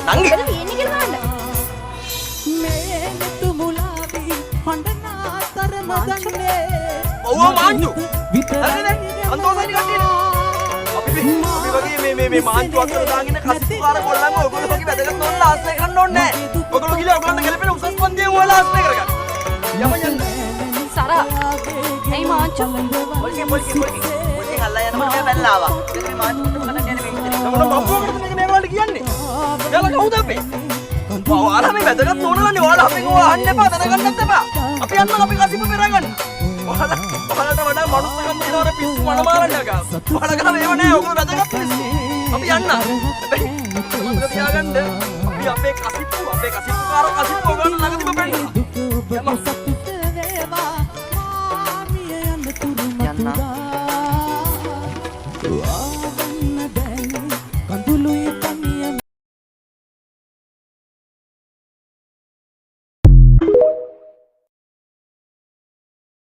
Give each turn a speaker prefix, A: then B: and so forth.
A: නංගි.
B: තියෙන්නේ කියලා බලන්න.
A: ඔව් මාංචු. හරිද? අන්තෝසයි කට්ටියනේ. අපි වගේ මේ මාංචු අතර දාගෙන කසිකාර කොල්ලන්ව ඔයගොල්ලෝ වගේ වැදගත් නොවන ආශ්‍රය කරන්න ඕනේ නැහැ. ඔයගොල්ලෝ ගිහලා ඔයගොල්ලන්ට ගැලපෙන උසස් පන්තියෙන් ඔයාලා ආශ්‍රය කරගන්න. යම යන්න.
B: සරා. ඇයි මාංචු?
A: පොල්කේ අල්ලා යනකොට මම බැලලා ආවා. මේ මාංචුට කන කියන්නේ මේ විතරේ. මොන බම්බුවකටද මේක මේගොල්ලෝ කියන්නේ? යාලා කවුද අපි? ඔයාලා මේ වැදගත් නොවනනේ ඔයාලා අපෙන් ඕවා අහන්න එපා දැනගන්නත් එපා. අපි යන්න අපි කසිප පෙරගන්න. ඔයාලට වඩා මනුස්සකම් තියෙනවර පිස්සු මනමාරන්න ගා. ඔයාලා ගාව ඒව නෑ ඔයගොල්ලෝ වැදගත් පිස්සු. අපි යන්න. හැබැයි මතක තියාගන්න අපි අපේ කසිප්පු කාරෝ කසිප්පු ඔයගොල්ලෝ ළඟ තිබ්බ පෙන්නනවා.